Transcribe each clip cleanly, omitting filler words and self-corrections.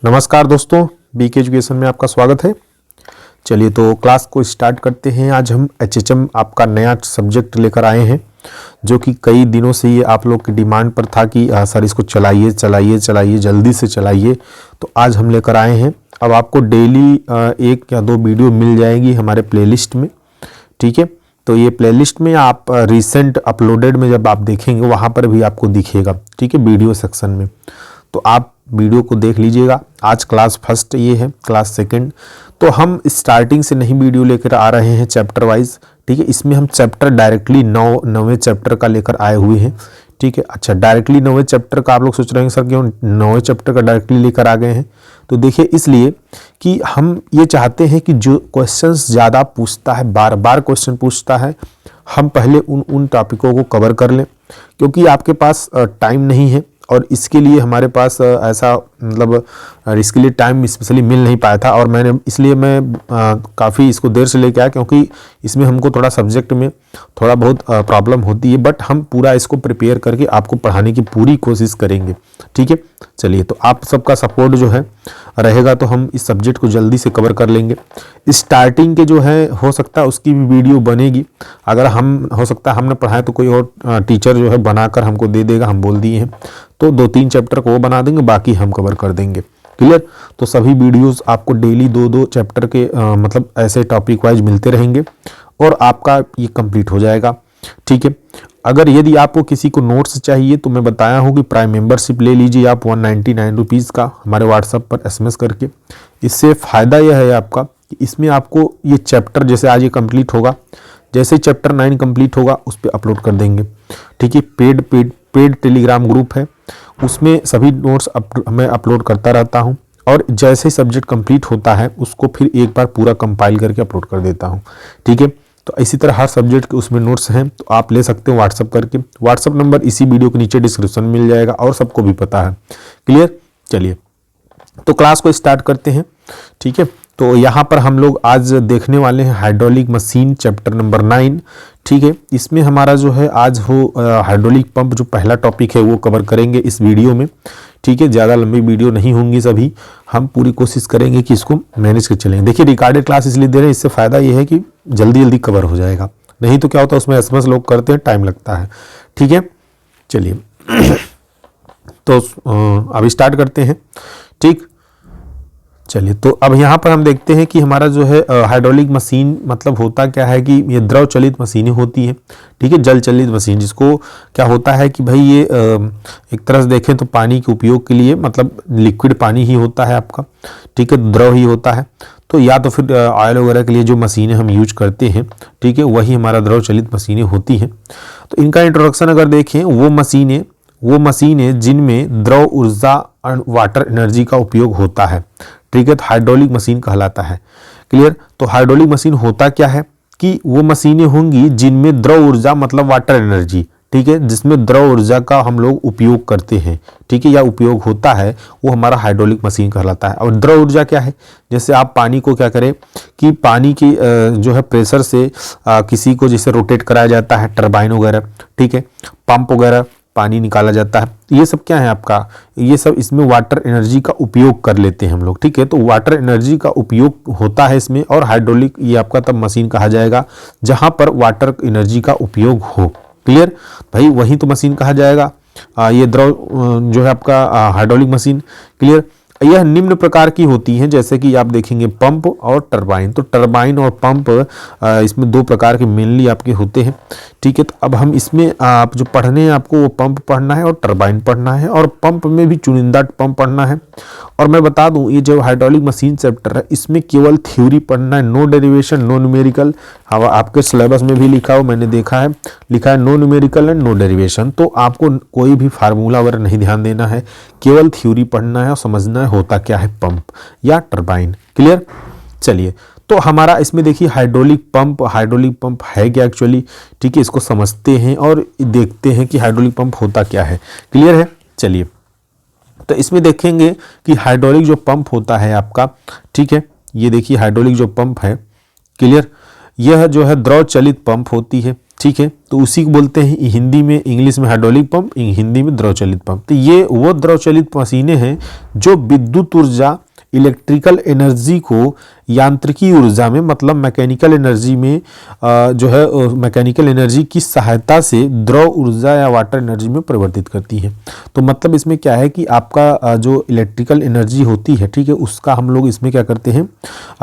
नमस्कार दोस्तों, BK education में आपका स्वागत है। चलिए तो क्लास को स्टार्ट करते हैं। आज हम एचएचएम आपका नया सब्जेक्ट लेकर आए हैं, जो कि कई दिनों से ये आप लोग की डिमांड पर था कि सर इसको चलाइए चलाइए चलाइए, जल्दी से चलाइए। तो आज हम लेकर आए हैं। अब आपको डेली 1 या 2 वीडियो मिल जाएगी हमारे प्लेलिस्ट में, ठीक है। तो ये प्लेलिस्ट में आप रिसेंट अपलोडेड में जब आप देखेंगे वहाँ पर भी आपको दिखेगा, ठीक है, वीडियो सेक्शन में। तो आप वीडियो को देख लीजिएगा। आज क्लास फर्स्ट ये है, क्लास सेकंड। तो हम स्टार्टिंग से नहीं वीडियो लेकर आ रहे हैं चैप्टर वाइज, ठीक है। इसमें हम चैप्टर डायरेक्टली 9वें चैप्टर का लेकर आए हुए हैं, ठीक है। अच्छा, डायरेक्टली 9वें चैप्टर का आप लोग सोच रहे हैं सर क्यों 9वें चैप्टर का डायरेक्टली लेकर आ गए हैं। तो देखिए, इसलिए कि हम ये चाहते हैं कि जो क्वेश्चंस ज़्यादा पूछता है, बार बार क्वेश्चन पूछता है, हम पहले उन टॉपिकों को कवर कर लें, क्योंकि आपके पास टाइम नहीं है। और इसके लिए हमारे पास ऐसा मतलब इसके लिए टाइम स्पेशली मिल नहीं पाया था, और मैं काफ़ी इसको देर से लेके आया, क्योंकि इसमें हमको थोड़ा सब्जेक्ट में थोड़ा बहुत प्रॉब्लम होती है। बट हम पूरा इसको प्रिपेयर करके आपको पढ़ाने की पूरी कोशिश करेंगे, ठीक है। चलिए, तो आप सबका सपोर्ट जो है रहेगा तो हम इस सब्जेक्ट को जल्दी से कवर कर लेंगे। स्टार्टिंग के जो है हो सकता है उसकी भी वीडियो बनेगी, अगर हम हो सकता है हमने पढ़ाया तो कोई और टीचर जो है बनाकर हमको दे देगा, हम बोल दिए हैं। तो 2-3 चैप्टर को वो बना देंगे, बाकी हम कवर कर देंगे। क्लियर। तो सभी वीडियोस आपको डेली 2-2 चैप्टर के मतलब ऐसे टॉपिक वाइज मिलते रहेंगे और आपका ये कंप्लीट हो जाएगा, ठीक है। अगर यदि आपको किसी को नोट्स चाहिए तो मैं बताया हूँ कि प्राइम मेंबरशिप ले लीजिए आप 199 रुपीज़ का हमारे व्हाट्सएप पर SMS करके। इससे फ़ायदा यह है आपका कि इसमें आपको ये चैप्टर जैसे आज ये कंप्लीट होगा, जैसे चैप्टर 9 कंप्लीट होगा उस पर अपलोड कर देंगे, ठीक है। पेड टेलीग्राम ग्रुप है, उसमें सभी नोट्स मैं अपलोड करता रहता हूं, और जैसे सब्जेक्ट कंप्लीट होता है उसको फिर एक बार पूरा कंपाइल करके अपलोड कर देता हूं, ठीक है। तो इसी तरह हर सब्जेक्ट के उसमें नोट्स हैं, तो आप ले सकते हो व्हाट्सअप करके। व्हाट्सअप नंबर इसी वीडियो के नीचे डिस्क्रिप्शन में मिल जाएगा और सबको भी पता है। क्लियर। चलिए, तो क्लास को स्टार्ट करते हैं, ठीक है। तो यहाँ पर हम लोग आज देखने वाले हैं हाइड्रोलिक मशीन चैप्टर नंबर 9, ठीक है। इसमें हमारा जो है आज हो हाइड्रोलिक पंप जो पहला टॉपिक है वो कवर करेंगे इस वीडियो में, ठीक है। ज़्यादा लंबी वीडियो नहीं होंगी, सभी हम पूरी कोशिश करेंगे कि इसको मैनेज कर चलेंगे। देखिए, रिकॉर्डेड क्लास इसलिए दे रहे हैं, इससे फ़ायदा ये है कि जल्दी जल्दी कवर हो जाएगा, नहीं तो क्या होता है उसमें SMS लोग करते हैं, टाइम लगता है, ठीक है। चलिए तो अब स्टार्ट करते हैं, ठीक। चलिए, तो अब यहाँ पर हम देखते हैं कि हमारा जो है हाइड्रोलिक मशीन मतलब होता क्या है कि ये द्रव चलित मशीनें होती हैं, ठीक है। जल चलित मशीन, जिसको क्या होता है कि भाई ये एक तरह से देखें तो पानी के उपयोग के लिए मतलब लिक्विड पानी ही होता है आपका, ठीक है, द्रव ही होता है। तो या तो फिर ऑयल वगैरह के लिए जो मशीनें हम यूज करते हैं, ठीक है, वही हमारा द्रव चलित मशीनें होती हैं। तो इनका इंट्रोडक्शन अगर देखें, वो मशीनें जिनमें द्रव ऊर्जा वाटर एनर्जी का उपयोग होता है, ठीक है, तो हाइड्रोलिक मशीन कहलाता है। क्लियर। तो हाइड्रोलिक मशीन होता क्या है कि वो मशीनें होंगी जिनमें द्रव ऊर्जा मतलब वाटर एनर्जी, ठीक है, जिसमें द्रव ऊर्जा का हम लोग उपयोग करते हैं, ठीक है, या उपयोग होता है, वो हमारा हाइड्रोलिक मशीन कहलाता है। और द्रव ऊर्जा क्या है, जैसे आप पानी को क्या करें कि पानी की जो है प्रेशर से किसी को जैसे रोटेट कराया जाता है, टरबाइन वगैरह, ठीक है, पंप वगैरह, पानी निकाला जाता है, ये सब क्या है आपका, ये सब इसमें वाटर एनर्जी का उपयोग कर लेते हैं हम लोग, ठीक है। तो वाटर एनर्जी का उपयोग होता है इसमें, और हाइड्रोलिक ये आपका तब मशीन कहा जाएगा जहां पर वाटर एनर्जी का उपयोग हो। क्लियर भाई, वही तो मशीन कहा जाएगा ये द्रव जो है आपका हाइड्रोलिक मशीन। क्लियर। यह निम्न प्रकार की होती हैं, जैसे कि आप देखेंगे पंप और टरबाइन। तो टरबाइन और पंप इसमें 2 प्रकार के मेनली आपके होते हैं, ठीक है। तो अब हम इसमें आप जो पढ़ने हैं आपको वो पंप पढ़ना है और टरबाइन पढ़ना है, और पंप में भी चुनिंदा पंप पढ़ना है। और मैं बता दूं, ये जो हाइड्रोलिक मशीन चैप्टर है इसमें केवल थ्योरी पढ़ना है, नो डेरिवेशन नो न्यूमेरिकल। हाँ, आपके सिलेबस में भी लिखा हो, मैंने देखा है, लिखा है no numerical and no derivation. तो आपको कोई भी फार्मूला वगैरह नहीं ध्यान देना है, केवल थ्योरी पढ़ना है और समझना है होता क्या है पंप या टरबाइन। क्लियर। चलिए, तो हमारा इसमें देखिए हाइड्रोलिक पंप है क्या एक्चुअली, ठीक है, इसको समझते हैं और देखते हैं कि हाइड्रोलिक पंप होता क्या है। क्लियर है। चलिए, तो इसमें देखेंगे कि हाइड्रोलिक जो पंप होता है आपका, ठीक है, ये देखिए हाइड्रोलिक जो पंप है, क्लियर, यह जो है द्रव चलित पंप होती है, ठीक है। तो उसी को बोलते हैं हिंदी में, इंग्लिश में हाइड्रोलिक पंप, हिंदी में द्रव चलित पंप। तो ये वो द्रव चलित मशीनें हैं जो विद्युत ऊर्जा, इलेक्ट्रिकल एनर्जी को यांत्रिकी ऊर्जा में, मतलब मैकेनिकल एनर्जी में जो है मैकेनिकल एनर्जी की सहायता से द्रव ऊर्जा या वाटर एनर्जी में परिवर्तित करती है। तो मतलब इसमें क्या है कि आपका जो इलेक्ट्रिकल एनर्जी होती है, ठीक है, उसका हम लोग इसमें क्या करते हैं,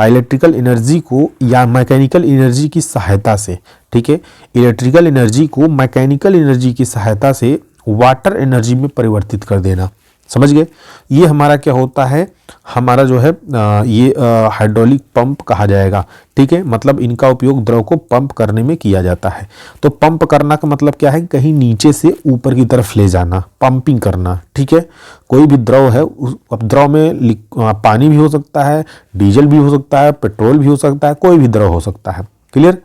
इलेक्ट्रिकल एनर्जी को या मैकेनिकल एनर्जी की सहायता से, ठीक है, इलेक्ट्रिकल एनर्जी को मैकेनिकल एनर्जी की सहायता से वाटर एनर्जी में परिवर्तित कर देना। समझ गए? ये हमारा क्या होता है, हमारा जो है ये हाइड्रोलिक पंप कहा जाएगा। ठीक है, मतलब इनका उपयोग द्रव को पंप करने में किया जाता है। तो पंप करना का मतलब क्या है, कहीं नीचे से ऊपर की तरफ ले जाना, पंपिंग करना। ठीक है, कोई भी द्रव है, अब द्रव में पानी भी हो सकता है, डीजल भी हो सकता है, पेट्रोल भी हो सकता है, कोई भी द्रव हो सकता है। क्लियर?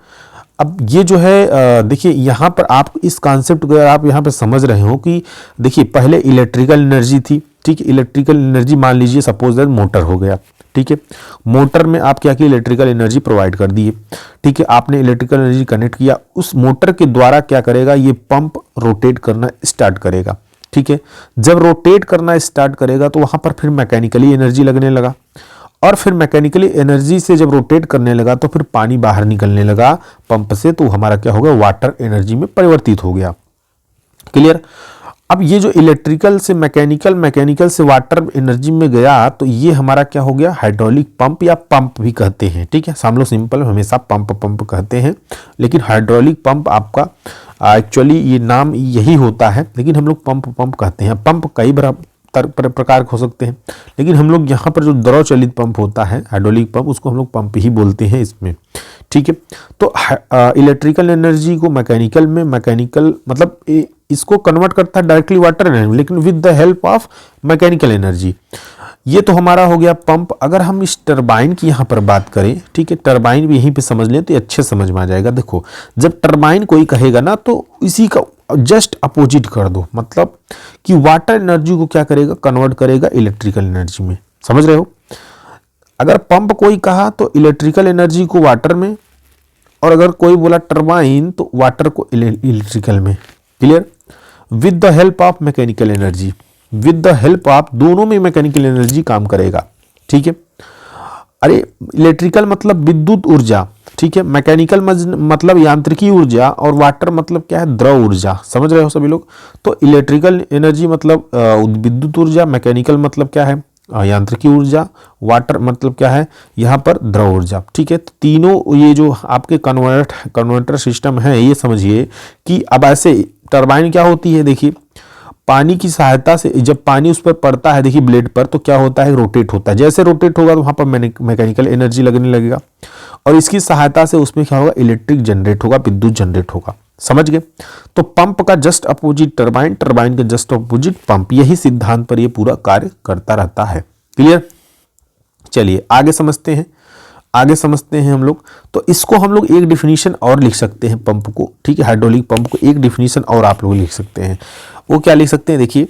अब ये जो है देखिए यहाँ पर आप इस कॉन्सेप्ट को आप यहाँ पे समझ रहे हो कि देखिए पहले इलेक्ट्रिकल एनर्जी थी। ठीक है, इलेक्ट्रिकल एनर्जी मान लीजिए सपोज दैट मोटर हो गया। ठीक है, मोटर में आप क्या किया, इलेक्ट्रिकल एनर्जी प्रोवाइड कर दिए। ठीक है, आपने इलेक्ट्रिकल एनर्जी कनेक्ट किया, उस मोटर के द्वारा क्या करेगा, ये पंप रोटेट करना स्टार्ट करेगा। ठीक है, जब रोटेट करना स्टार्ट करेगा तो वहां पर फिर मैकेनिकली एनर्जी लगने लगा, और फिर मैकेनिकली एनर्जी से जब रोटेट करने लगा तो फिर पानी बाहर निकलने लगा पंप से, तो हमारा क्या हो गया, वाटर एनर्जी में परिवर्तित हो गया। क्लियर? अब ये जो इलेक्ट्रिकल से मैकेनिकल, मैकेनिकल से वाटर एनर्जी में गया, तो ये हमारा क्या हो गया, हाइड्रोलिक पंप या पंप भी कहते हैं। ठीक है, हम लोग सिंपल हमेशा पंप पंप कहते हैं, लेकिन हाइड्रोलिक पंप आपका एक्चुअली ये नाम यही होता है, लेकिन हम लोग पंप पंप कहते हैं। पंप कई प्रकार हो सकते हैं, लेकिन हम लोग यहाँ पर जो द्रव चलित पंप होता है, हाइड्रोलिक पंप, उसको हम लोग पंप ही बोलते हैं इसमें। ठीक है, तो इलेक्ट्रिकल एनर्जी को मैकेनिकल में, मैकेनिकल मतलब इसको कन्वर्ट करता है डायरेक्टली वाटर एनर्जी, लेकिन with the help of mechanical energy. ये तो हमारा हो गया पंप। अगर हम इस टरबाइन की यहाँ पर बात करें, ठीक है, टरबाइन भी यहीं पे समझ लें तो अच्छे समझ में आ जाएगा। देखो, जब टरबाइन कोई कहेगा ना, तो इसी का जस्ट अपोजिट कर दो, मतलब कि वाटर एनर्जी को क्या करेगा, कन्वर्ट करेगा इलेक्ट्रिकल एनर्जी में। समझ रहे हो? अगर पंप कोई कहा तो इलेक्ट्रिकल एनर्जी को वाटर में, और अगर कोई बोला टरबाइन तो वाटर को इलेक्ट्रिकल में। Clear? With the help of mechanical energy, with the help of, दोनों में मैकेनिकल एनर्जी काम करेगा। ठीक है, अरे इलेक्ट्रिकल मतलब विद्युत ऊर्जा, ठीक है, मैकेनिकल मतलब यांत्रिकी ऊर्जा, और वाटर मतलब क्या है, द्रव ऊर्जा। समझ रहे हो सभी लोग? तो इलेक्ट्रिकल एनर्जी मतलब विद्युत ऊर्जा, मैकेनिकल मतलब क्या है, यांत्रिकी ऊर्जा, वाटर मतलब क्या है, यहाँ पर द्रव ऊर्जा। ठीक है, तो तीनों ये जो आपके कन्वर्टर सिस्टम है, ये समझिए कि अब ऐसे टरबाइन क्या होती है, देखिए पानी की सहायता से जब पानी उस पर पड़ता है, देखिए ब्लेड पर, तो क्या होता है, रोटेट होता है। जैसे रोटेट होगा तो वहां पर मैकेनिकल एनर्जी लगने लगेगा, और इसकी सहायता से उसमें क्या होगा, इलेक्ट्रिक जनरेट होगा, विद्युत जनरेट होगा। समझ गए? तो पंप का जस्ट अपोजिट टरबाइन, टरबाइन का जस्ट अपोजिट पंप, यही सिद्धांत पर ये पूरा कार्य करता रहता है। क्लियर? चलिए आगे समझते हैं, आगे समझते हैं हम लोग। तो इसको हम लोग एक डिफिनीशन और लिख सकते हैं पंप को। ठीक है, हाइड्रोलिक पंप को एक डिफिनीशन और आप लोग लिख सकते हैं। वो क्या लिख सकते हैं, देखिए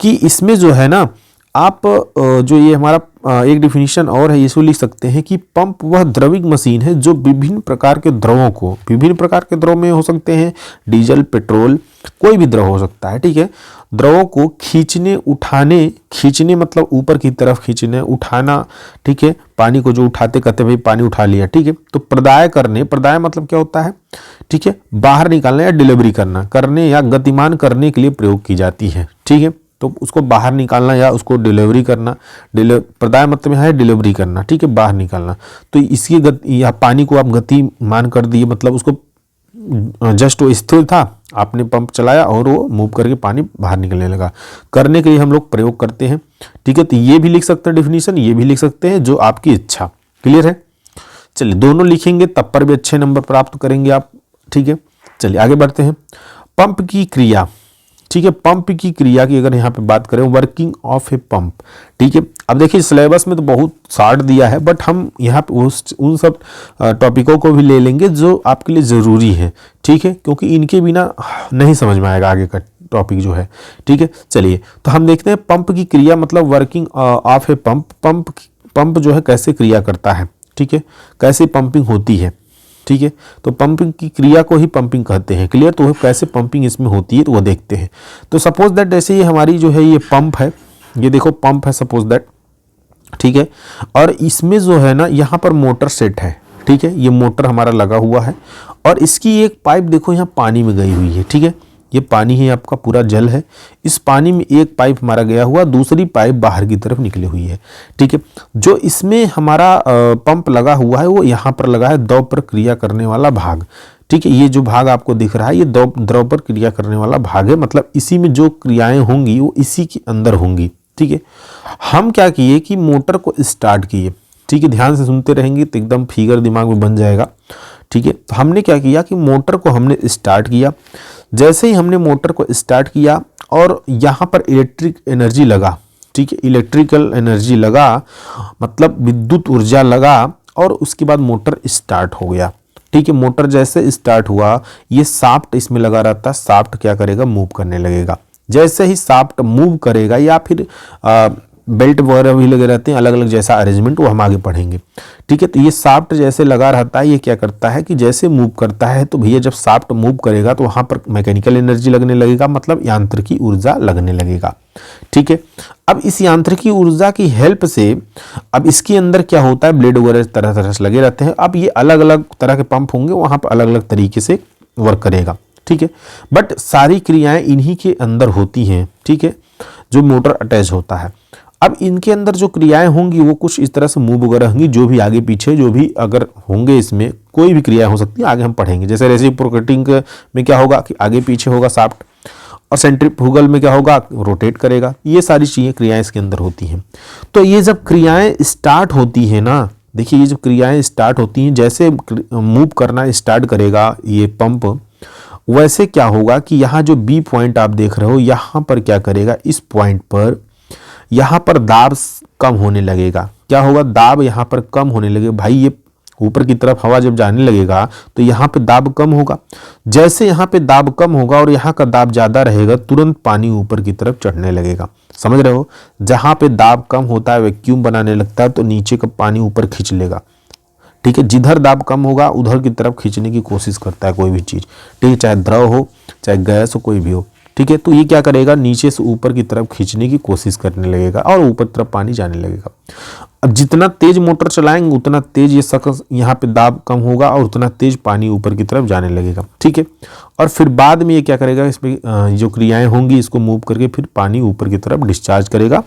कि इसमें जो है ना, आप जो ये हमारा एक डिफिनीशन और है, इसको लिख सकते हैं कि पंप वह द्रविक मशीन है जो विभिन्न प्रकार के द्रवों को, विभिन्न प्रकार के द्रव में हो सकते हैं, डीजल, पेट्रोल, कोई भी द्रव हो सकता है। ठीक है, द्रवों को खींचने, उठाने, खींचने मतलब ऊपर की तरफ खींचने, उठाना। ठीक है, पानी को जो उठाते, कहते भाई पानी उठा लिया। ठीक है, तो प्रदाय करने, प्रदाय मतलब क्या होता है, ठीक है, बाहर निकालना या डिलीवरी करना, करने या गतिमान करने के लिए प्रयोग की जाती है। ठीक है, तो उसको बाहर निकालना या उसको डिलीवरी करना, प्रदाय मतलब है डिलीवरी करना। ठीक है, बाहर निकालना। तो इसकी या पानी को आप गतिमान कर दिए, मतलब उसको जस्ट वो स्थिर था, आपने पंप चलाया और वो मूव करके पानी बाहर निकलने लगा, करने के लिए हम लोग प्रयोग करते हैं। ठीक है, तो ये भी लिख सकते हैं डिफिनीशन, ये भी लिख सकते हैं, जो आपकी इच्छा। क्लियर है? चलिए दोनों लिखेंगे तब पर भी अच्छे नंबर प्राप्त करेंगे आप। ठीक है, चलिए आगे बढ़ते हैं। पंप की क्रिया, ठीक है, पंप की क्रिया की अगर यहाँ पे बात करें, वर्किंग ऑफ ए पंप। ठीक है, अब देखिए सिलेबस में तो बहुत शार्ट दिया है, बट हम यहाँ पे उन सब टॉपिकों को भी ले लेंगे जो आपके लिए ज़रूरी है। ठीक है, क्योंकि इनके बिना नहीं समझ में आएगा आगे का टॉपिक जो है। ठीक है, चलिए तो हम देखते हैं पंप की क्रिया मतलब working of a pump. Pump जो है कैसे क्रिया करता है, ठीक है, कैसे पंपिंग होती है। ठीक है। तो पंपिंग की क्रिया को ही पंपिंग कहते हैं। क्लियर? तो कैसे पंपिंग इसमें होती है तो वो देखते हैं। तो सपोज दैट जैसे ये हमारी जो है ये पंप है, ये देखो पंप है सपोज दैट, ठीक है। और इसमें जो है ना यहाँ पर मोटर सेट है, ठीक है। ये मोटर हमारा लगा हुआ है और इसकी एक पाइप देखो यहाँ पानी में गई हुई है, ठीक है। ये पानी है, आपका पूरा जल है। इस पानी में एक पाइप हमारा गया हुआ, दूसरी पाइप बाहर की तरफ निकली हुई है, ठीक है। जो इसमें हमारा पंप लगा हुआ है वो यहाँ पर लगा है द्रव पर क्रिया करने वाला भाग, ठीक है। ये जो भाग आपको दिख रहा है ये द्रव पर क्रिया करने वाला भाग है, मतलब इसी में जो क्रियाएं होंगी वो इसी के अंदर होंगी, ठीक है। हम क्या किए कि मोटर को स्टार्ट किए, ठीक है। ध्यान से सुनते रहेंगे तो एकदम फिगर दिमाग में बन जाएगा, ठीक है। तो हमने क्या किया कि मोटर को हमने स्टार्ट किया। जैसे ही हमने मोटर को स्टार्ट किया और यहाँ पर इलेक्ट्रिक एनर्जी लगा, ठीक है, इलेक्ट्रिकल एनर्जी लगा, मतलब विद्युत ऊर्जा लगा और उसके बाद मोटर स्टार्ट हो गया, ठीक है। मोटर जैसे स्टार्ट हुआ, ये शाफ्ट इसमें लगा रहता है, शाफ्ट क्या करेगा, मूव करने लगेगा। जैसे ही शाफ्ट मूव करेगा या फिर बेल्ट वगैरह भी लगे रहते हैं, अलग अलग जैसा अरेंजमेंट, वो हम आगे पढ़ेंगे, ठीक है। तो ये शाफ्ट जैसे लगा रहता है, ये क्या करता है कि जैसे मूव करता है तो भैया जब शाफ्ट मूव करेगा तो वहाँ पर मैकेनिकल एनर्जी लगने लगेगा, मतलब यांत्रिकी ऊर्जा लगने लगेगा, ठीक है। अब इस यांत्रिकी ऊर्जा की हेल्प से अब इसके अंदर क्या होता है, ब्लेड वगैरह तरह तरह से लगे रहते हैं। अब ये अलग अलग तरह के पंप होंगे, वहाँ पर अलग अलग तरीके से वर्क करेगा, ठीक है। बट सारी क्रियाएं इन्हीं के अंदर होती हैं, ठीक है, जो मोटर अटैच होता है। अब इनके अंदर जो क्रियाएं होंगी वो कुछ इस तरह से मूव वगैरह होंगी, जो भी आगे पीछे जो भी अगर होंगे, इसमें कोई भी क्रिया हो सकती है, आगे हम पढ़ेंगे। जैसे रेसिप्रोकेटिंग में क्या होगा कि आगे पीछे होगा शाफ्ट, और सेंट्रीफ्यूगल में क्या होगा, रोटेट करेगा। ये सारी चीज़ें क्रियाएं इसके अंदर होती हैं। तो ये जब क्रियाएं स्टार्ट होती है ना, देखिए ये जो क्रियाएं स्टार्ट होती हैं, जैसे मूव करना स्टार्ट करेगा ये पंप, वैसे क्या होगा कि यहाँ जो बी पॉइंट आप देख रहे हो, यहाँ पर क्या करेगा, इस पॉइंट पर यहाँ पर दाब कम होने लगेगा। क्या होगा, दाब यहाँ पर कम होने लगेगा। भाई ये ऊपर की तरफ हवा जब जाने लगेगा तो यहाँ पे दाब कम होगा। जैसे यहाँ पे दाब कम होगा और यहाँ का दाब ज़्यादा रहेगा, तुरंत पानी ऊपर की तरफ चढ़ने लगेगा। समझ रहे हो? जहाँ पे दाब कम होता है, वैक्यूम बनाने लगता है, तो नीचे का पानी ऊपर खींच लेगा, ठीक है। जिधर दाब कम होगा उधर की तरफ खींचने की कोशिश करता है कोई भी चीज़, ठीक है, चाहे द्रव हो चाहे गैस हो, कोई भी हो, ठीक है। तो ये क्या करेगा, नीचे से ऊपर की तरफ खींचने की कोशिश करने लगेगा और ऊपर तरफ पानी जाने लगेगा। अब जितना तेज मोटर चलाएंगे उतना तेज ये शख्स यहाँ पे दाब कम होगा और उतना तेज पानी ऊपर की तरफ जाने लगेगा, ठीक है। और फिर बाद में ये क्या करेगा, इसमें जो क्रियाएं होंगी इसको मूव करके फिर पानी ऊपर की तरफ डिस्चार्ज करेगा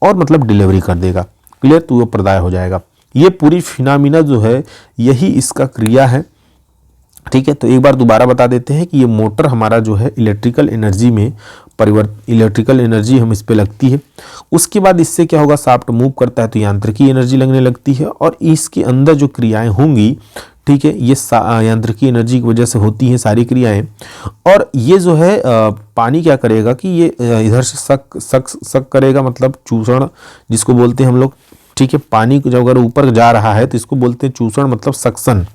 और मतलब डिलीवरी कर देगा। क्लियर? तो वो प्रदाय हो जाएगा। ये पूरी फिनोमिना जो है यही इसका क्रिया है, ठीक है। तो एक बार दोबारा बता देते हैं कि ये मोटर हमारा जो है इलेक्ट्रिकल एनर्जी में इलेक्ट्रिकल एनर्जी हम इस पे लगती है। उसके बाद इससे क्या होगा, शाफ्ट मूव करता है तो यांत्रिकी एनर्जी लगने लगती है और इसके अंदर जो क्रियाएं होंगी, ठीक है, ये यांत्रिकी एनर्जी की वजह से होती हैं सारी क्रियाएं। और ये जो है पानी क्या करेगा कि ये इधर से सक करेगा, मतलब चूषण जिसको बोलते हैं हम लोग, ठीक है। पानी जो अगर ऊपर जा रहा है तो इसको बोलते हैं चूषण, मतलब सक्शन,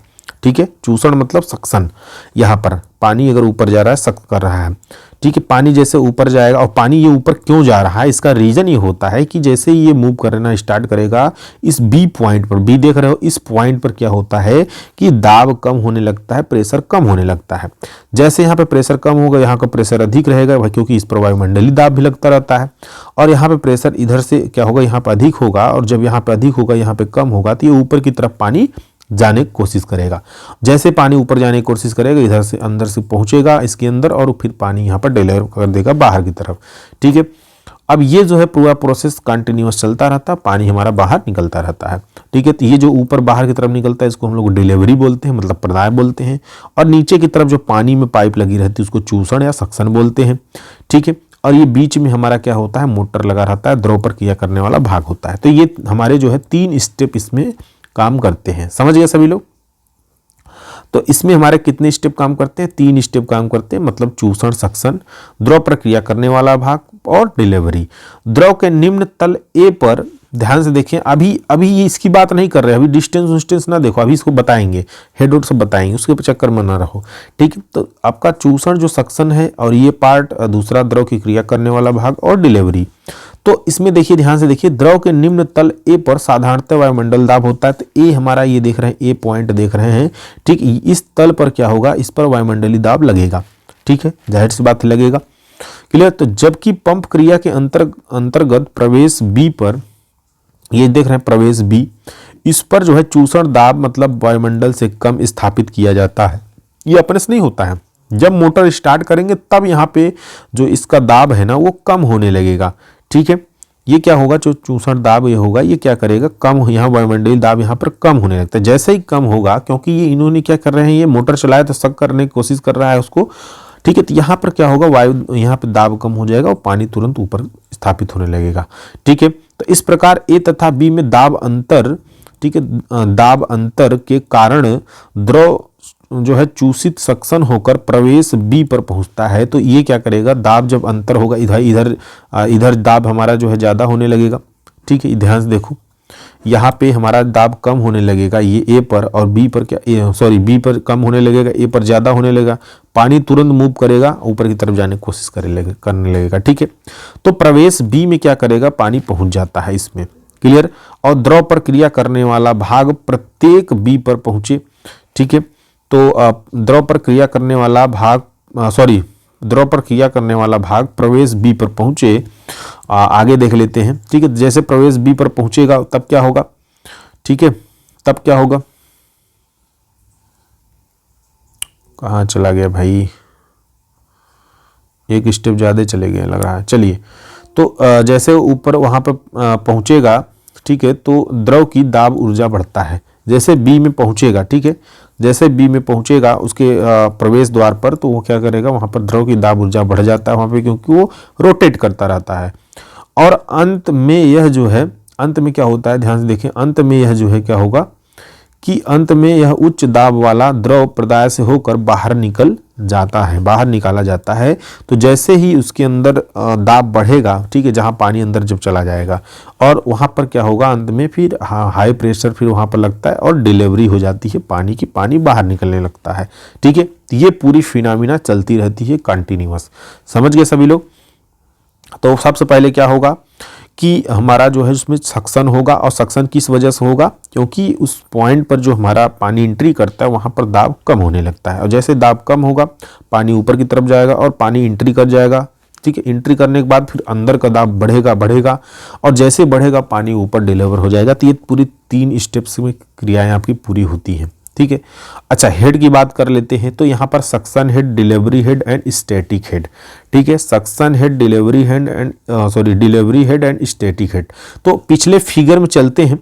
ठीक है। चूषण मतलब सक्शन। यहाँ पर पानी अगर ऊपर जा रहा है, सक कर रहा है, ठीक है। पानी जैसे ऊपर जाएगा, और पानी ये ऊपर क्यों जा रहा है, इसका रीजन ये होता है कि जैसे ये मूव करना स्टार्ट करेगा, इस बी पॉइंट पर, बी देख रहे हो, इस पॉइंट पर क्या होता है कि दाब कम होने लगता है, प्रेशर कम होने लगता है। जैसे यहाँ पे प्रेशर कम होगा, यहाँ का प्रेशर अधिक रहेगा, क्योंकि इस पर वायुमंडलीय दाब भी लगता रहता है। और यहाँ पे प्रेशर इधर से क्या होगा, यहाँ पर अधिक होगा, और जब यहाँ पे अधिक होगा, यहाँ पे कम होगा, तो ये ऊपर की तरफ पानी जाने की कोशिश करेगा। जैसे पानी ऊपर जाने की कोशिश करेगा, इधर से अंदर से पहुंचेगा इसके अंदर और फिर पानी यहाँ पर डिलीवर कर देगा बाहर की तरफ, ठीक है। अब ये जो है पूरा प्रोसेस कंटिन्यूअस चलता रहता है, पानी हमारा बाहर निकलता रहता है, ठीक है। तो ये जो ऊपर बाहर की तरफ निकलता है इसको हम लोग डिलीवरी बोलते हैं, मतलब प्रदाय बोलते हैं। और नीचे की तरफ जो पानी में पाइप लगी रहती है उसको चूषण या सक्शन बोलते हैं, ठीक है। और ये बीच में हमारा क्या होता है, मोटर लगा रहता है, द्रव पर क्रिया करने वाला भाग होता है। तो ये हमारे जो है 3 स्टेप इसमें काम करते हैं। समझ गए सभी लोग? तो इसमें हमारे कितने स्टेप काम करते हैं, 3 स्टेप काम करते हैं, मतलब चूषण, सक्शन, द्रव प्रक्रिया करने वाला भाग और डिलीवरी। द्रव के निम्न तल ए पर ध्यान से देखें, अभी ये इसकी बात नहीं कर रहे, अभी डिस्टेंस ना देखो, अभी इसको बताएंगे, हेड और सब बताएंगे, उसके चक्कर में ना रहो, ठीक है। तो आपका चूषण जो सक्शन है और ये पार्ट दूसरा द्रव की क्रिया करने वाला भाग और डिलीवरी। तो इसमें देखिए, ध्यान से देखिए, द्रव के निम्न तल ए पर साधारणतः वायुमंडल दाब होता है। तो ए हमारा ये देख रहे हैं, ए पॉइंट देख रहे हैं, ठीक। इस तल पर क्या होगा, इस पर वायुमंडलीय दाब लगेगा, ठीक है, जाहिर सी बात लगेगा, क्लियर। तो जबकि पंप क्रिया के अंतर्गत प्रवेश बी पर, ये देख रहे हैं प्रवेश बी, इस पर जो है चूसण दाब मतलब वायुमंडल से कम स्थापित किया जाता है। ये अपने से नहीं होता है, जब मोटर स्टार्ट करेंगे तब यहाँ पे जो इसका दाब है ना वो कम होने लगेगा, ठीक है। ये क्या होगा, जो चूसण दाब ये होगा, ये क्या करेगा, कम, यहाँ वायुमंडलीय दाब यहाँ पर कम होने लगता है। जैसे ही कम होगा, क्योंकि ये इन्होंने क्या कर रहे हैं, ये मोटर चलाया तो शक करने की कोशिश कर रहा है उसको, ठीक है। तो यहाँ पर क्या होगा, वायु यहाँ पे दाब कम हो जाएगा और पानी तुरंत ऊपर स्थापित होने लगेगा, ठीक है। तो इस प्रकार ए तथा बी में दाब अंतर, ठीक है, दाब अंतर के कारण द्रव जो है चूसित सक्शन होकर प्रवेश बी पर पहुंचता है। तो ये क्या करेगा, दाब जब अंतर होगा, इधर दाब हमारा जो है ज़्यादा होने लगेगा, ठीक है। ध्यान से देखो, यहाँ पे हमारा दाब कम होने लगेगा, ये ए पर, और बी पर क्या, सॉरी बी पर कम होने लगेगा, ए पर ज़्यादा होने लगेगा, पानी तुरंत मूव करेगा, ऊपर की तरफ जाने की कोशिश करने लगेगा, ठीक है। तो प्रवेश बी में क्या करेगा, पानी पहुँच जाता है इसमें, क्लियर। और द्रव पर क्रिया करने वाला भाग प्रत्येक बी पर पहुँचे, ठीक है। तो द्रव पर क्रिया करने वाला भाग, द्रव पर क्रिया करने वाला भाग प्रवेश बी पर पहुंचे। आगे देख लेते हैं, ठीक है। जैसे प्रवेश बी पर पहुंचेगा तब क्या होगा, ठीक है, तब क्या होगा, कहाँ चला गया भाई, एक स्टेप ज़्यादा चले गए लग रहा है। चलिए, तो जैसे ऊपर वहाँ पर पहुँचेगा, ठीक है, तो द्रव की दाब ऊर्जा बढ़ता है। जैसे बी में पहुँचेगा, ठीक है, जैसे बी में पहुँचेगा उसके प्रवेश द्वार पर, तो वो क्या करेगा, वहाँ पर द्रव की दाब ऊर्जा बढ़ जाता है वहाँ पे, क्योंकि वो रोटेट करता रहता है। और अंत में यह जो है, अंत में क्या होता है, ध्यान से देखें, अंत में यह जो है क्या होगा कि अंत में यह उच्च दाब वाला द्रव प्रदाय से होकर बाहर निकल जाता है, बाहर निकाला जाता है। तो जैसे ही उसके अंदर दाब बढ़ेगा, ठीक है, जहाँ पानी अंदर जब चला जाएगा, और वहाँ पर क्या होगा, अंत में फिर हाई प्रेशर फिर वहाँ पर लगता है और डिलीवरी हो जाती है पानी की, पानी बाहर निकलने लगता है, ठीक है। तो ये पूरी फिनोमिना चलती रहती है कंटिन्यूअस, समझ गए सभी लोग। तो सबसे पहले क्या होगा कि हमारा जो है उसमें सक्शन होगा, और सक्शन किस वजह से होगा, क्योंकि उस पॉइंट पर जो हमारा पानी एंट्री करता है वहाँ पर दाब कम होने लगता है, और जैसे दाब कम होगा पानी ऊपर की तरफ जाएगा और पानी एंट्री कर जाएगा, ठीक है। एंट्री करने के बाद फिर अंदर का दाब बढ़ेगा, और जैसे बढ़ेगा पानी ऊपर डिलीवर हो जाएगा। तो ये पूरी 3 स्टेप्स में क्रियाएं आपकी पूरी होती हैं, ठीक है। अच्छा, हेड की बात कर लेते हैं। तो यहाँ पर suction head, delivery head and static head, ठीक है। Suction head, delivery head and delivery head and static head. तो पिछले फिगर में चलते हैं,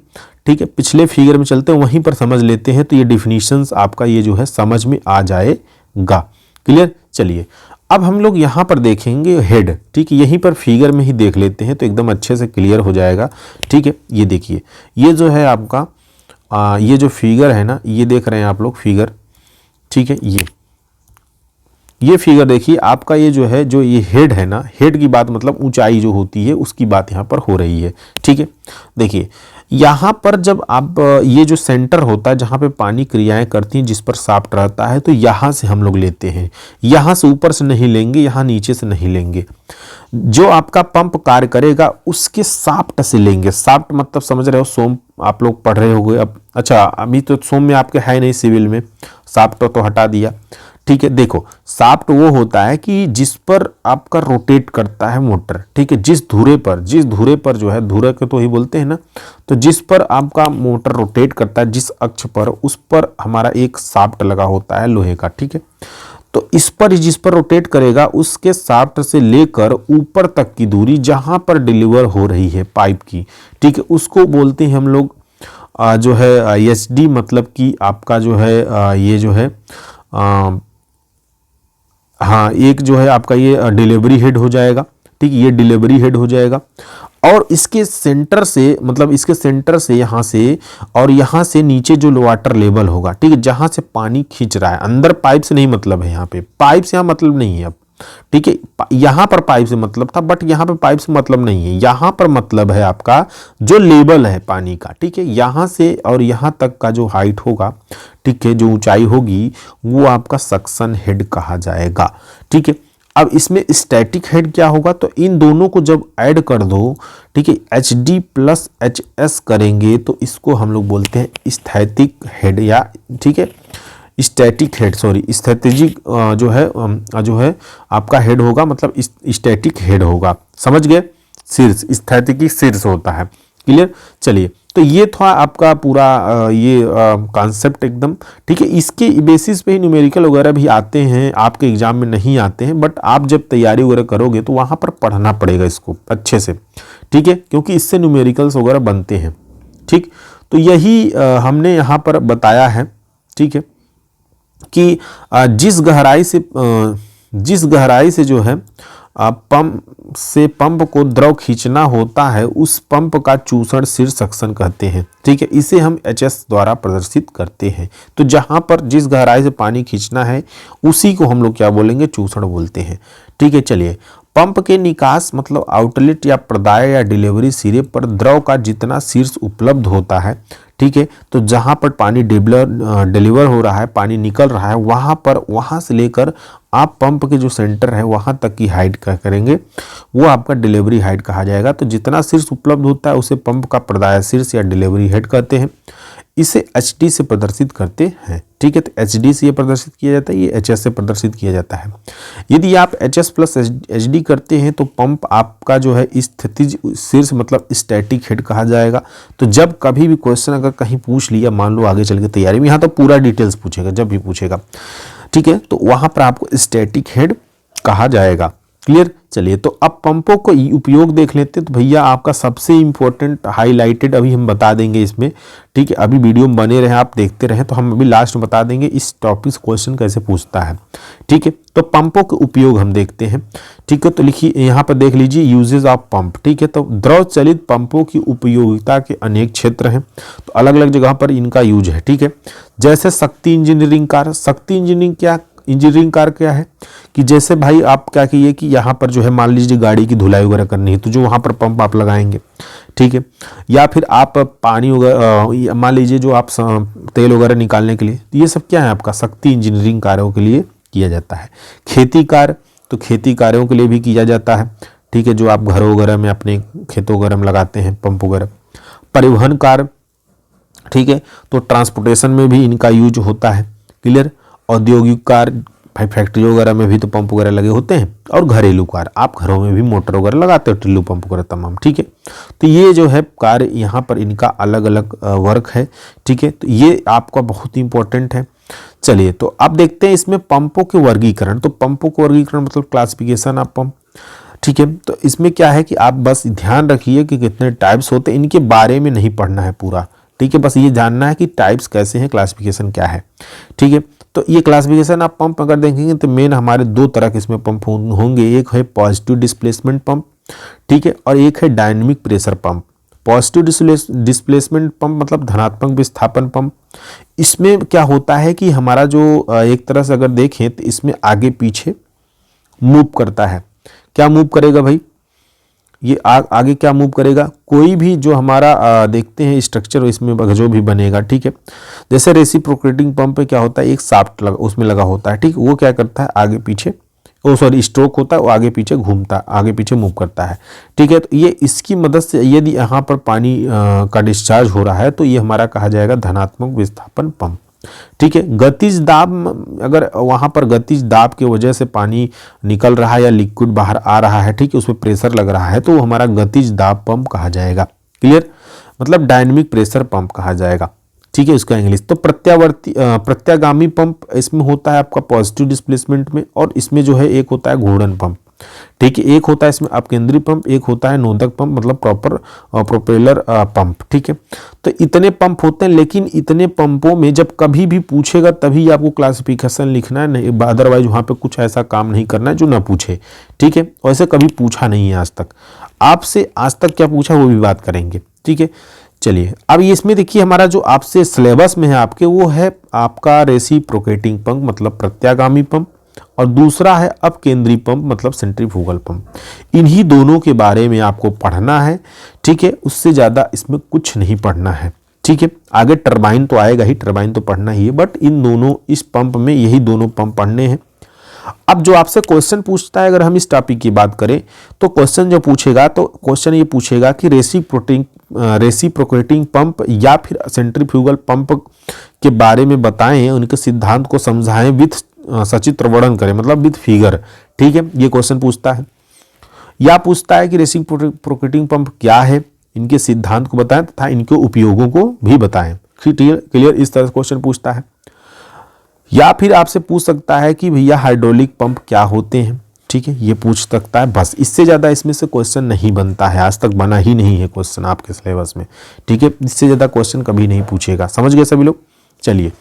ठीक है, पिछले फिगर में चलते हैं, वहीं पर समझ लेते हैं। तो ये डिफिनीशंस आपका ये जो है समझ में आ जाएगा, क्लियर। चलिए, अब हम लोग यहाँ पर देखेंगे हेड, ठीक है, यहीं पर फिगर में ही देख लेते हैं तो एकदम अच्छे से क्लियर हो जाएगा, ठीक है। ये देखिए, ये जो है आपका ये जो फिगर है ना, ये देख रहे हैं आप लोग फिगर, ठीक है। ये फिगर देखिए आपका, ये जो है, जो ये हेड है ना, हेड की बात मतलब ऊंचाई जो होती है उसकी बात यहाँ पर हो रही है, ठीक है। देखिए यहाँ पर जब आप ये जो सेंटर होता है जहाँ पे पानी क्रियाएं करती हैं, जिस पर शाफ्ट रहता है, तो यहाँ से हम लोग लेते हैं, यहाँ से ऊपर से नहीं लेंगे, यहाँ नीचे से नहीं लेंगे। जो आपका पंप कार्य करेगा उसके शाफ्ट से लेंगे। शाफ्ट मतलब समझ रहे हो, सोम आप लोग पढ़ रहे होंगे अब। अच्छा, अभी तो सोम में आपके है नहीं, सिविल में शाफ्ट तो हटा दिया, ठीक है। देखो, शाफ्ट वो होता है कि जिस पर आपका रोटेट करता है मोटर, ठीक है, जिस धुरे पर जो है, धुरे के तो ही बोलते हैं ना, तो जिस पर आपका मोटर रोटेट करता है, जिस अक्ष पर, उस पर हमारा एक शाफ्ट लगा होता है लोहे का, ठीक है। तो इस पर, जिस पर रोटेट करेगा उसके शाफ्ट से लेकर ऊपर तक की दूरी जहां पर डिलीवर हो रही है पाइप की, ठीक है, उसको बोलते हैं हम लोग जो है एसडी, मतलब कि आपका जो है ये जो है हाँ, एक जो है आपका ये डिलीवरी हेड हो जाएगा, ठीक है, ये डिलीवरी हेड हो जाएगा। और इसके सेंटर से, मतलब इसके सेंटर से यहाँ से और यहाँ से नीचे जो वाटर लेवल होगा, ठीक है, जहाँ से पानी खींच रहा है, अंदर पाइप से नहीं मतलब है, यहाँ पे पाइप से यहाँ मतलब नहीं है अब, ठीक है। यहाँ पर पाइप से मतलब था, बट यहाँ पे पाइप से मतलब नहीं है। यहाँ पर मतलब है आपका जो लेवल है पानी का, ठीक है, यहाँ से और यहाँ तक का जो हाइट होगा, ठीक है, जो ऊंचाई होगी, वो आपका सक्शन हेड कहा जाएगा, ठीक है। अब इसमें स्टैटिक हेड क्या होगा, तो इन दोनों को जब ऐड कर दो, ठीक है, H D plus H S करेंगे तो इसको हम लोग बोलते हैं स्थैतिक हेड, या ठीक है स्टैटिक हेड, सॉरी स्थैतिक जो है आपका हेड होगा, मतलब स्टैटिक हेड होगा, समझ गए, शीर्ष स्थैतिकी शीर्ष होता है। क्लियर। चलिए, तो ये था आपका पूरा ये कॉन्सेप्ट एकदम, ठीक है। इसके बेसिस पे ही न्यूमेरिकल वगैरह भी आते हैं, आपके एग्जाम में नहीं आते हैं, बट आप जब तैयारी वगैरह करोगे तो वहाँ पर पढ़ना पड़ेगा इसको अच्छे से, ठीक है, क्योंकि इससे न्यूमेरिकल्स वगैरह बनते हैं, ठीक। तो यही हमने यहाँ पर बताया है, ठीक है, कि जिस गहराई से जो है पंप को द्रव खींचना होता है, उस पंप का चूसण शीर्ष सक्शन कहते हैं, ठीक है। इसे हम एचएस द्वारा प्रदर्शित करते हैं। तो जहां पर जिस गहराई से पानी खींचना है उसी को हम लोग क्या बोलेंगे, चूसण बोलते हैं, ठीक है। चलिए, पंप के निकास मतलब आउटलेट या प्रदाय या डिलीवरी सिरे पर द्रव का जितना शीर्ष उपलब्ध होता है, ठीक है, तो जहां पर पानी डिलीवर हो रहा है, पानी निकल रहा है, वहां से लेकर आप पंप के जो सेंटर है वहां तक की हाइट क्या करेंगे, वो आपका डिलीवरी हाइट कहा जाएगा। तो जितना शीर्ष उपलब्ध होता है उसे पंप का प्रदाय शीर्ष या डिलीवरी हेड कहते हैं। इसे एचडी से प्रदर्शित करते हैं, ठीक है। तो एचडी से ये प्रदर्शित किया जाता है, ये एचएस से प्रदर्शित किया जाता है। यदि आप एचएस प्लस एचडी करते हैं तो पंप आपका जो है स्थितिज शीर्ष मतलब स्टैटिक हेड कहा जाएगा। तो जब कभी भी क्वेश्चन अगर कहीं पूछ लिया, मान लो आगे चल के तैयारी में, यहाँ तो पूरा डिटेल्स पूछेगा जब भी पूछेगा, ठीक है, तो वहां पर आपको स्टैटिक हेड कहा जाएगा। क्लियर। चलिए, तो अब पंपों को उपयोग देख लेते हैं। तो भैया आपका सबसे इंपॉर्टेंट हाईलाइटेड अभी हम बता देंगे इसमें, ठीक है, अभी वीडियो में बने रहे, आप देखते रहें, तो हम अभी लास्ट में बता देंगे इस टॉपिक से क्वेश्चन कैसे पूछता है, ठीक है। तो पंपों के उपयोग हम देखते हैं, ठीक है। तो लिखिए यहाँ पर देख लीजिए यूजेज ऑफ पंप, ठीक है। तो द्रव चलित पंपों की उपयोगिता के अनेक क्षेत्र हैं, तो अलग अलग जगह पर इनका यूज है, ठीक है। जैसे शक्ति इंजीनियरिंग कार्य, शक्ति इंजीनियरिंग कार्य क्या है कि जैसे भाई आप क्या कहिए कि यहाँ पर जो है मान लीजिए गाड़ी की धुलाई वगैरह करनी है, तो जो वहाँ पर पंप आप लगाएंगे, ठीक है। या फिर आप पानी वगैरह मान लीजिए जो आप तेल वगैरह निकालने के लिए, तो ये सब क्या है आपका शक्ति इंजीनियरिंग कार्यों के लिए किया जाता है। खेती कार्य, तो खेती कार्यों के लिए भी किया जाता है, ठीक है, जो आप घरों वगैरह में अपने खेतों वगैरह में लगाते हैं पंप वगैरह। परिवहन कार्य, ठीक है, तो ट्रांसपोर्टेशन में भी इनका यूज होता है। क्लियर। औद्योगिक कार्य, फैक्ट्री वगैरह में भी तो पंप वगैरह लगे होते हैं। और घरेलू कार्य, आप घरों में भी मोटर वगैरह लगाते हो, टिल्लू पंप वगैरह तमाम, ठीक है। तो ये जो है कार्य यहाँ पर इनका अलग अलग वर्क है, ठीक है। तो ये आपका बहुत इंपॉर्टेंट है। चलिए, तो अब देखते हैं इसमें पंपों के वर्गीकरण। तो पंपों के वर्गीकरण मतलब क्लासिफिकेशन ऑफ पंप, ठीक है। तो इसमें क्या है कि आप बस ध्यान रखिए कि कितने टाइप्स होते हैं, इनके बारे में नहीं पढ़ना है पूरा, ठीक है, बस ये जानना है कि टाइप्स कैसे हैं, क्लासिफिकेशन क्या है, ठीक है। तो ये क्लासिफिकेशन आप पंप अगर देखेंगे तो मेन हमारे दो तरह के इसमें पंप होंगे, एक है पॉजिटिव डिस्प्लेसमेंट पंप, ठीक है, और एक है dynamic pressure pump. Positive displacement pump मतलब धनात्मक विस्थापन पंप। इसमें क्या होता है कि हमारा जो एक तरह से अगर देखें तो इसमें आगे पीछे मूव करता है। क्या मूव करेगा भाई, ये आगे क्या मूव करेगा, कोई भी जो हमारा देखते हैं स्ट्रक्चर इसमें जो भी बनेगा, ठीक है। जैसे रेसिप्रोकेटिंग पंप पे क्या होता है, एक शाफ्ट उसमें लगा होता है, ठीक, वो क्या करता है आगे पीछे, स्ट्रोक होता है, वो आगे पीछे घूमता है, आगे पीछे मूव करता है, ठीक है। तो ये इसकी मदद से यदि यहाँ पर पानी का डिस्चार्ज हो रहा है तो ये हमारा कहा जाएगा धनात्मक विस्थापन पंप, ठीक है। गतिज दाब, अगर वहाँ पर गतिज दाब की वजह से पानी निकल रहा है या लिक्विड बाहर आ रहा है, ठीक है, उसमें प्रेशर लग रहा है, तो वो हमारा गतिज दाब पंप कहा जाएगा। क्लियर। मतलब डायनेमिक प्रेशर पंप कहा जाएगा, ठीक है, उसका इंग्लिश। तो प्रत्यागामी पंप इसमें होता है आपका पॉजिटिव डिस्प्लेसमेंट में, और इसमें जो है एक होता है घूर्णन पंप, ठीक है, एक होता है इसमें अपकेंद्री पंप, एक होता है नोदक पंप मतलब प्रॉपर प्रोपेलर पंप, ठीक है। तो इतने पंप होते हैं, लेकिन इतने पंपों में जब कभी भी पूछेगा तभी आपको क्लासिफिकेशन लिखना है, नहीं अदरवाइज वहाँ पे कुछ ऐसा काम नहीं करना है जो ना पूछे, ठीक है। वैसे कभी पूछा नहीं है आज तक, आपसे आज तक क्या पूछा वो भी बात करेंगे, ठीक है। चलिए, अब इसमें देखिए हमारा जो आपसे सिलेबस में है आपके, वो है आपका रेसिप्रोकेटिंग पंप मतलब प्रत्यागामी पंप, और दूसरा है अपकेंद्री पंप मतलब सेंट्रीफ्यूगल पंप। इन्हीं दोनों के बारे में आपको पढ़ना है, ठीक है, उससे ज़्यादा इसमें कुछ नहीं पढ़ना है, ठीक है। आगे टरबाइन तो आएगा ही, टरबाइन तो पढ़ना ही है, बट इन दोनों इस पंप में यही दोनों पंप पढ़ने हैं। अब जो आपसे क्वेश्चन पूछता है, अगर हम इस टॉपिक की बात करें तो क्वेश्चन जो पूछेगा तो क्वेश्चन ये पूछेगा कि रेसिप्रोकेटिंग पंप या फिर सेंट्रीफ्यूगल पंप के बारे में बताएं, उनके सिद्धांत को समझाएं, विथ सचित्र वर्णन करें, मतलब विथ फिगर। ठीक है, ये क्वेश्चन पूछता है। या पूछता है कि रेसिप्रोकेटिंग पंप क्या है, इनके सिद्धांत को बताएं तथा इनके उपयोगों को भी बताएं। क्लियर, इस तरह से क्वेश्चन पूछता है। या फिर आपसे पूछ सकता है कि भैया हाइड्रोलिक पंप क्या होते हैं। ठीक है, ये पूछ सकता है, बस इससे ज़्यादा इसमें से क्वेश्चन नहीं बनता है, आज तक बना ही नहीं है क्वेश्चन आपके सिलेबस में। ठीक है, इससे ज़्यादा क्वेश्चन कभी नहीं पूछेगा। समझ गए सभी लोग? चलिए,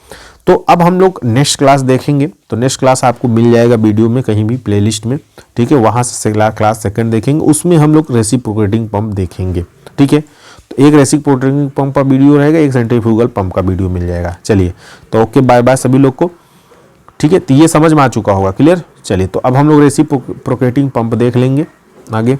तो अब हम लोग नेक्स्ट क्लास देखेंगे। तो नेक्स्ट क्लास आपको मिल जाएगा वीडियो में कहीं भी प्लेलिस्ट में। ठीक है, वहाँ से क्लास सेकंड देखेंगे, उसमें हम लोग रेसिप्रोकेटिंग पंप देखेंगे। ठीक है, तो एक रेसिप्रोकेटिंग पंप का वीडियो रहेगा, एक सेंट्रीफ्यूगल पंप का वीडियो मिल जाएगा। चलिए, तो ओके, बाय बाय सभी लोग को। ठीक है, तो ये समझ में आ चुका होगा, क्लियर। चलिए, तो अब हम लोग रेसिप्रोकेटिंग पंप देख लेंगे आगे।